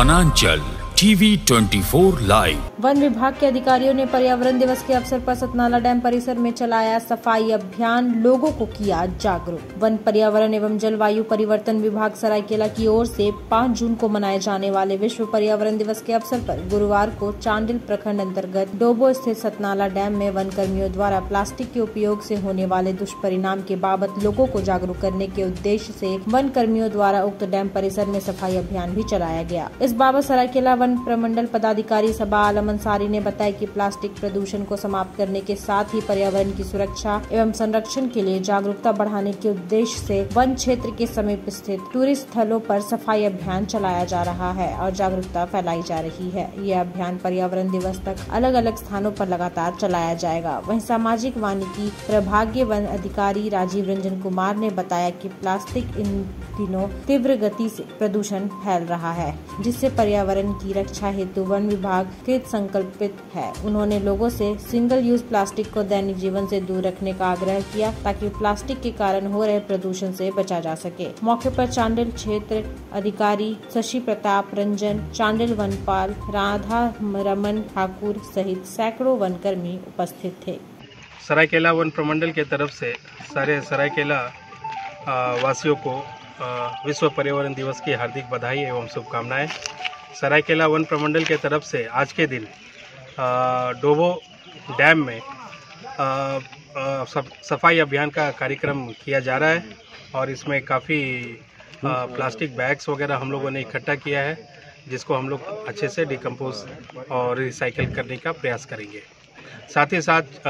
वनांचल TV 24 live. One विभाग के अधिकारियों ने पर्यावरण दिवस के अवसर पर सतनाला डैम परिसर में चलाया सफाई अभियान, लोगों को किया जागरूक। वन पर्यावरण एवं जलवायु परिवर्तन विभाग सरायकेला की ओर से 5 जून को मनाए जाने वाले विश्व पर्यावरण दिवस के अवसर पर गुरुवार को चांडिल प्रखंड अंतर्गत डोबो स्थित सतनाला डैम में वन कर्मियों द्वारा प्लास्टिक के उपयोग से होने वाले दुष्परिणाम के बाबत लोगों को जागरूक करने के उद्देश्य से वन कर्मियों द्वारा उक्त डैम परिसर में सफाई अभियान भी चलाया गया। इस बाबत सरायकेला वन प्रमंडल पदाधिकारी सबा आलम अंसारी ने बताया कि प्लास्टिक प्रदूषण को समाप्त करने के साथ ही पर्यावरण की सुरक्षा एवं संरक्षण के लिए जागरूकता बढ़ाने के उद्देश्य से वन क्षेत्र के समीप स्थित टूरिस्ट स्थलों पर सफाई अभियान चलाया जा रहा है और जागरूकता फैलाई जा रही है। यह अभियान पर्यावरण दिवस तक अलग अलग स्थानों पर लगातार चलाया जाएगा। वहीं सामाजिक वानिकी प्रभागीय वन अधिकारी राजीव रंजन कुमार ने बताया कि प्लास्टिक इन दिनों तीव्र गति से प्रदूषण फैल रहा है, जिससे पर्यावरण की रक्षा हेतु वन विभाग कृत संकल्पित है। उन्होंने लोगों से सिंगल यूज प्लास्टिक को दैनिक जीवन से दूर रखने का आग्रह किया ताकि प्लास्टिक के कारण हो रहे प्रदूषण से बचा जा सके। मौके पर चांडिल क्षेत्र अधिकारी शशि प्रताप रंजन, चांडिल वनपाल राधा रमन ठाकुर सहित सैकड़ों वनकर्मी उपस्थित थे। सरायकेला वन प्रमंडल के तरफ से सारे सरायकेला वासियों को विश्व पर्यावरण दिवस की हार्दिक बधाई एवं शुभकामनाएं। सरायकेला वन प्रमंडल के तरफ से आज के दिन डोबो डैम में सफाई अभियान का कार्यक्रम किया जा रहा है और इसमें काफ़ी प्लास्टिक बैग्स वगैरह हम लोगों ने इकट्ठा किया है, जिसको हम लोग अच्छे से डिकम्पोज और रिसाइकिल करने का प्रयास करेंगे। साथ ही साथ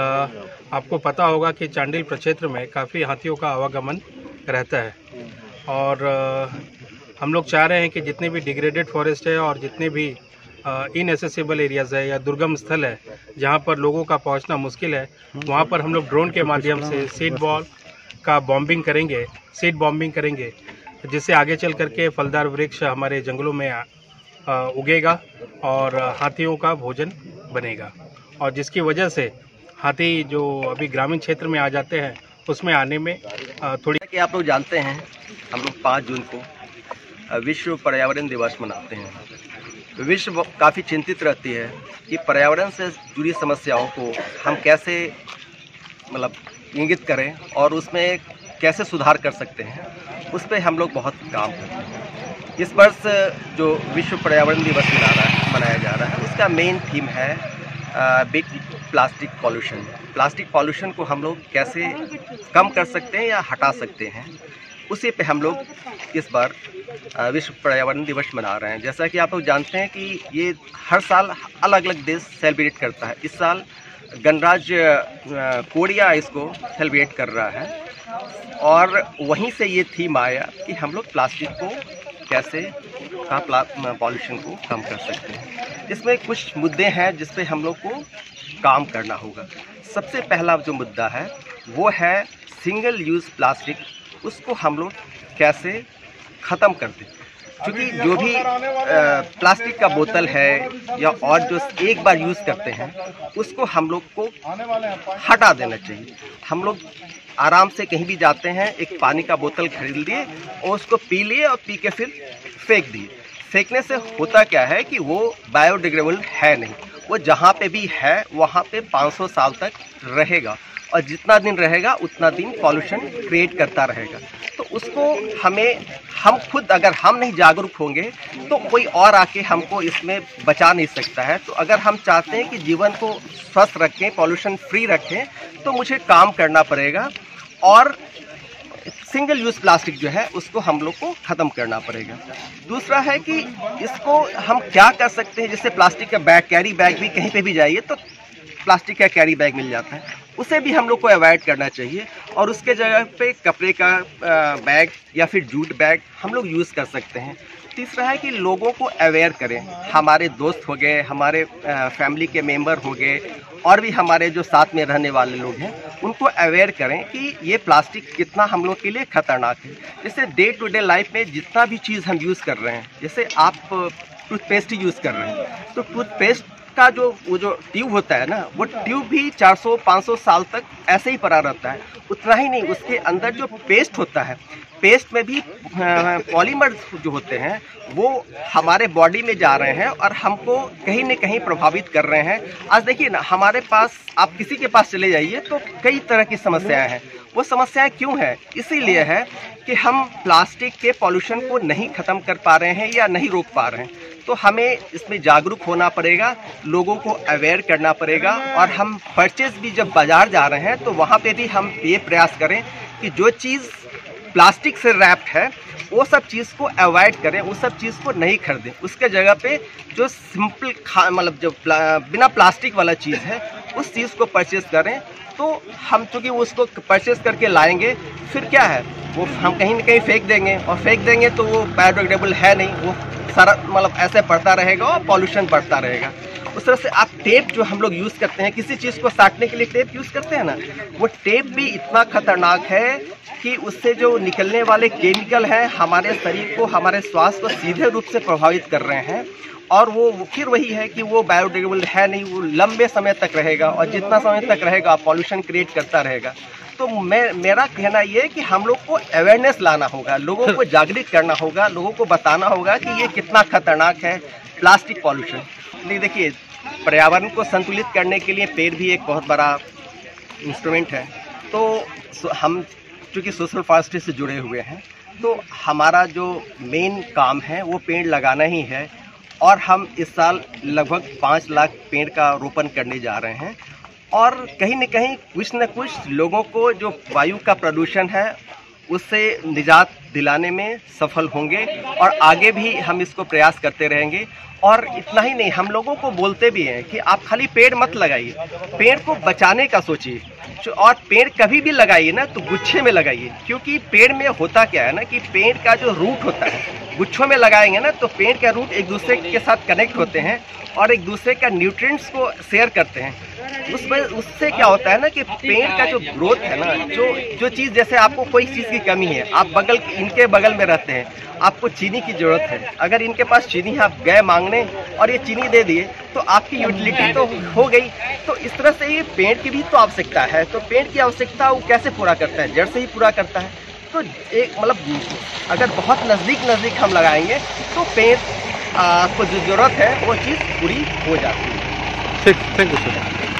आपको पता होगा कि चांडिल प्रक्षेत्र में काफ़ी हाथियों का आवागमन रहता है और हम लोग चाह रहे हैं कि जितने भी डिग्रेडेड फॉरेस्ट है और जितने भी इनएसेसिबल एरियाज़ है या दुर्गम स्थल है जहां पर लोगों का पहुंचना मुश्किल है, वहां पर हम लोग ड्रोन के माध्यम से सीड बॉम्बिंग करेंगे, जिससे आगे चल करके फलदार वृक्ष हमारे जंगलों में उगेगा और हाथियों का भोजन बनेगा और जिसकी वजह से हाथी जो अभी ग्रामीण क्षेत्र में आ जाते हैं उसमें आने में थोड़ी कि आप लोग जानते हैं हम लोग 5 जून को विश्व पर्यावरण दिवस मनाते हैं। विश्व काफ़ी चिंतित रहती है कि पर्यावरण से जुड़ी समस्याओं को हम कैसे इंगित करें और उसमें कैसे सुधार कर सकते हैं, उस पर हम लोग बहुत काम करते हैं। इस वर्ष जो विश्व पर्यावरण दिवस मनाया जा रहा है उसका मेन थीम है big plastic pollution. Plastic pollution को हम लोग कैसे कम कर सकते हैं या हटा सकते हैं, उसी पे हम लोग इस बार विश्व पर्यावरण दिवस मना रहे हैं। जैसा कि आप लोग जानते हैं कि ये हर साल अलग अलग देश सेलिब्रेट करता है। इस साल गणराज्य कोरिया इसको सेलिब्रेट कर रहा है और वहीं से ये थीम आया कि हम लोग प्लास्टिक को कैसे पॉल्यूशन को कम कर सकते हैं। इसमें कुछ मुद्दे हैं जिस पे हम लोग को काम करना होगा। सबसे पहला जो मुद्दा है वो है सिंगल यूज़ प्लास्टिक, उसको हम लोग कैसे ख़त्म कर दें। क्योंकि जो भी प्लास्टिक का बोतल है या और जो एक बार यूज़ करते हैं उसको हम लोग को हटा देना चाहिए। हम लोग आराम से कहीं भी जाते हैं, एक पानी का बोतल खरीद लिए और उसको पी लिए और पी के फिर फेंक दिए। फेंकने से होता क्या है कि वो बायोडिग्रेडेबल है नहीं, वो जहाँ पे भी है वहाँ पे 500 साल तक रहेगा और जितना दिन रहेगा उतना दिन पॉल्यूशन क्रिएट करता रहेगा। तो उसको हम खुद अगर हम नहीं जागरूक होंगे तो कोई और आके हमको इसमें बचा नहीं सकता है। तो अगर हम चाहते हैं कि जीवन को स्वस्थ रखें, पॉल्यूशन फ्री रखें, तो मुझे काम करना पड़ेगा और सिंगल यूज़ प्लास्टिक जो है उसको हम लोग को ख़त्म करना पड़ेगा। दूसरा है कि इसको हम क्या कर सकते हैं, जैसे प्लास्टिक का बैग, कैरी बैग भी कहीं पे भी जाइए तो प्लास्टिक का कैरी बैग मिल जाता है, उसे भी हम लोग को अवॉइड करना चाहिए और उसके जगह पे कपड़े का बैग या फिर जूट बैग हम लोग यूज़ कर सकते हैं। तीसरा है कि लोगों को अवेयर करें, हमारे दोस्त हो गए, हमारे फैमिली के मेंबर हो गए और भी हमारे जो साथ में रहने वाले लोग हैं उनको अवेयर करें कि ये प्लास्टिक कितना हम लोग के लिए ख़तरनाक है। जैसे डे टू डे लाइफ में जितना भी चीज़ हम यूज़ कर रहे हैं, जैसे आप टूथपेस्ट यूज़ कर रहे हैं तो टूथपेस्ट का वो जो ट्यूब होता है ना, वो ट्यूब भी 400-500 साल तक ऐसे ही पड़ा रहता है। उतना ही नहीं, उसके अंदर जो पेस्ट होता है, पेस्ट में भी पॉलीमर जो होते हैं वो हमारे बॉडी में जा रहे हैं और हमको कहीं न कहीं प्रभावित कर रहे हैं। आज देखिए ना, हमारे पास, आप किसी के पास चले जाइए तो कई तरह की समस्याएं हैं। वो समस्याएं क्यों है? इसीलिए है कि हम प्लास्टिक के पॉल्यूशन को नहीं ख़त्म कर पा रहे हैं या नहीं रोक पा रहे हैं। तो हमें इसमें जागरूक होना पड़ेगा, लोगों को अवेयर करना पड़ेगा। और हम परचेज भी जब बाज़ार जा रहे हैं तो वहाँ पे भी हम ये प्रयास करें कि जो चीज़ प्लास्टिक से रैप्ड है वो सब चीज़ को अवॉइड करें, उस सब चीज़ को नहीं खरीदें। उसके जगह पे जो सिंपल मतलब जो बिना प्लास्टिक वाला चीज़ है उस चीज़ को परचेज़ करें। तो हम चूँकि उसको परचेज़ करके लाएंगे, फिर क्या है, वो हम कहीं ना कहीं फेंक देंगे, और फेंक देंगे तो वो बायोडिग्रेडेबल है नहीं, वो सारा मतलब ऐसे बढ़ता रहेगा और पॉल्यूशन बढ़ता रहेगा। उस तरह से आप टेप जो हम लोग यूज़ करते हैं, किसी चीज़ को साटने के लिए टेप यूज़ करते हैं ना, वो टेप भी इतना खतरनाक है कि उससे जो निकलने वाले केमिकल हैं हमारे शरीर को, हमारे स्वास्थ्य को सीधे रूप से प्रभावित कर रहे हैं। और वो फिर वही है कि वो बायोडिग्रेडेबल है नहीं, वो लंबे समय तक रहेगा, और जितना समय तक रहेगा पॉल्यूशन क्रिएट करता रहेगा। तो मेरा कहना ये है कि हम लोग को अवेयरनेस लाना होगा, लोगों को जागृत करना होगा, लोगों को बताना होगा कि ये कितना खतरनाक है प्लास्टिक पॉल्यूशन। नहीं, देखिए, पर्यावरण को संतुलित करने के लिए पेड़ भी एक बहुत बड़ा इंस्ट्रूमेंट है। तो हम चूँकि सोशल फॉरेस्ट्री से जुड़े हुए हैं, तो हमारा जो मेन काम है वो पेड़ लगाना ही है। और हम इस साल लगभग 5 लाख पेड़ का रोपण करने जा रहे हैं। और कहीं न कुछ लोगों को जो वायु का प्रदूषण है उससे निजात दिलाने में सफल होंगे, और आगे भी हम इसको प्रयास करते रहेंगे। और इतना ही नहीं, हम लोगों को बोलते भी हैं कि आप खाली पेड़ मत लगाइए, पेड़ को बचाने का सोचिए। और पेड़ कभी भी लगाइए ना तो गुच्छे में लगाइए, क्योंकि पेड़ में होता क्या है ना कि पेड़ का जो रूट होता है, गुच्छों में लगाएंगे ना तो पेड़ का रूट एक दूसरे के साथ कनेक्ट होते हैं और एक दूसरे का न्यूट्रिएंट्स को शेयर करते हैं। उससे क्या होता है ना कि पेड़ का जो ग्रोथ है ना, जो चीज़, जैसे आपको कोई चीज़ की कमी है, आप इनके बगल में रहते हैं, आपको चीनी की ज़रूरत है, अगर इनके पास चीनी है, आप गए मांगने और ये चीनी दे दिए तो आपकी यूटिलिटी तो हो गई। तो इस तरह से ये पेड़ की भी तो आवश्यकता है। तो पेड़ की आवश्यकता वो कैसे पूरा करता है? जड़ से ही पूरा करता है। तो एक मतलब अगर बहुत नज़दीक हम लगाएंगे तो पेड़ को जो ज़रूरत है वो चीज़ पूरी हो जाती है। ठीक, थैंक यू सर।